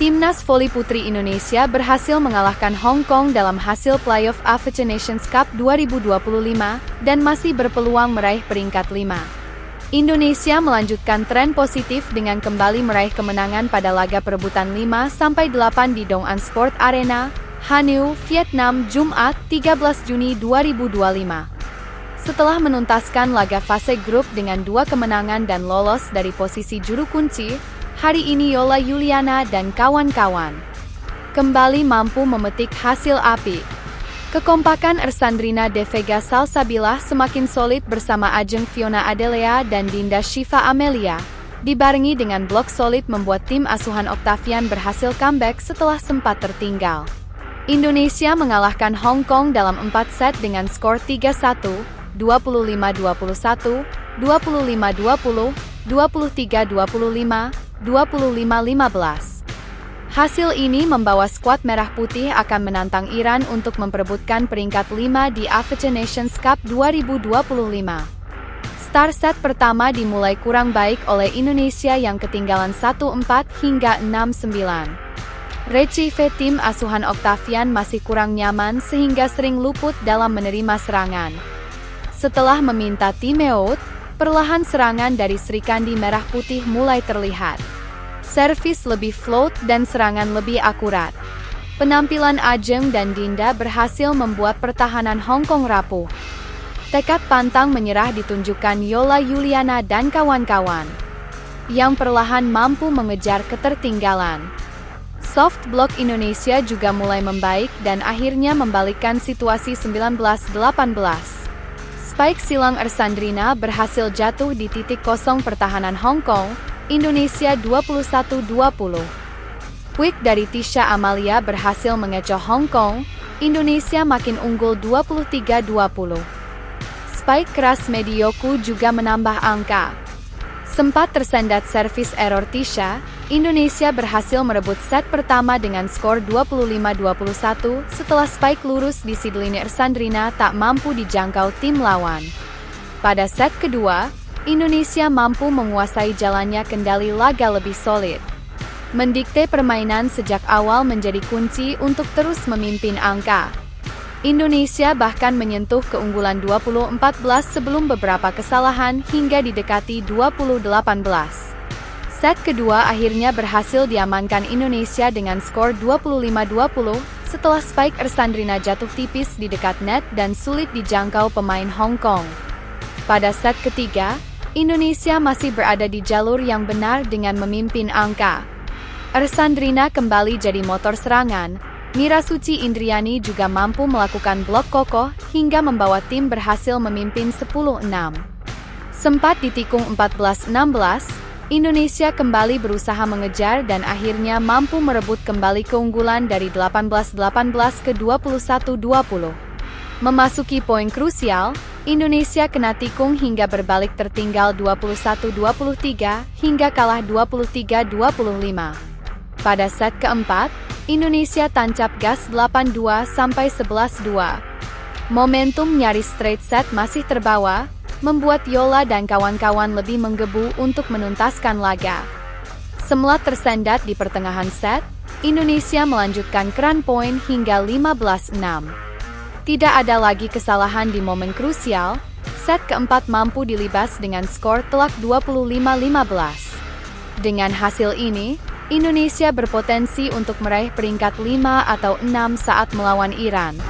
Timnas voli putri Indonesia berhasil mengalahkan Hong Kong dalam hasil playoff AFC Nations Cup 2025 dan masih berpeluang meraih peringkat 5. Indonesia melanjutkan tren positif dengan kembali meraih kemenangan pada laga perebutan 5-8 di Dong An Sport Arena, Hanoi, Vietnam, Jumat, 13 Juni 2025. Setelah menuntaskan laga fase grup dengan 2 kemenangan dan lolos dari posisi juru kunci, hari ini Yola Yuliana dan kawan-kawan kembali mampu memetik hasil apik. Kekompakan Ersandrina De Vega Salsabila semakin solid bersama Ajeng Fiona Adelea dan Dinda Shiva Amelia, dibarengi dengan blok solid membuat tim asuhan Octavian berhasil comeback setelah sempat tertinggal. Indonesia mengalahkan Hong Kong dalam 4 set dengan skor 3-1, 25-21, 25-20, 23-25, 25-15. Hasil ini membawa skuad Merah Putih akan menantang Iran untuk memperebutkan peringkat 5 di AFC Nations Cup 2025. Start set pertama dimulai kurang baik oleh Indonesia yang ketinggalan 1-4 hingga 6-9. Recife tim asuhan Octavian masih kurang nyaman sehingga sering luput dalam menerima serangan. Setelah meminta timeout, perlahan serangan dari Sri Kandi Merah Putih mulai terlihat. Servis lebih float dan serangan lebih akurat. Penampilan Ajeng dan Dinda berhasil membuat pertahanan Hong Kong rapuh. Tekad pantang menyerah ditunjukkan Yola Yuliana dan kawan-kawan, yang perlahan mampu mengejar ketertinggalan. Soft block Indonesia juga mulai membaik dan akhirnya membalikkan situasi 19-18. Spike silang Ersandrina berhasil jatuh di titik kosong pertahanan Hong Kong, Indonesia 21-20. Quick dari Tisha Amalia berhasil mengecoh Hong Kong, Indonesia makin unggul 23-20. Spike keras Medioku juga menambah angka. Sempat tersendat servis error Tisha, Indonesia berhasil merebut set pertama dengan skor 25-21 setelah spike lurus di sideline Ersandrina tak mampu dijangkau tim lawan. Pada set kedua, Indonesia mampu menguasai jalannya kendali laga lebih solid. Mendikte permainan sejak awal menjadi kunci untuk terus memimpin angka. Indonesia bahkan menyentuh keunggulan 20-14 sebelum beberapa kesalahan hingga didekati 20-18. Set kedua akhirnya berhasil diamankan Indonesia dengan skor 25-20 setelah spike Ersandrina jatuh tipis di dekat net dan sulit dijangkau pemain Hong Kong. Pada set ketiga, Indonesia masih berada di jalur yang benar dengan memimpin angka. Ersandrina kembali jadi motor serangan. Mira Suci Indriani juga mampu melakukan blok kokoh hingga membawa tim berhasil memimpin 10-6. Sempat ditikung 14-16, Indonesia kembali berusaha mengejar dan akhirnya mampu merebut kembali keunggulan dari 18-18 ke 21-20. Memasuki poin krusial, Indonesia kena tikung hingga berbalik tertinggal 21-23 hingga kalah 23-25. Pada set keempat, Indonesia tancap gas 8-2-11-2. Momentum nyaris straight set masih terbawa, membuat Yola dan kawan-kawan lebih menggebu untuk menuntaskan laga. Semlat tersendat di pertengahan set, Indonesia melanjutkan keran poin hingga 15-6. Tidak ada lagi kesalahan di momen krusial, set keempat mampu dilibas dengan skor telak 25-15. Dengan hasil ini, Indonesia berpotensi untuk meraih peringkat 5 atau 6 saat melawan Iran.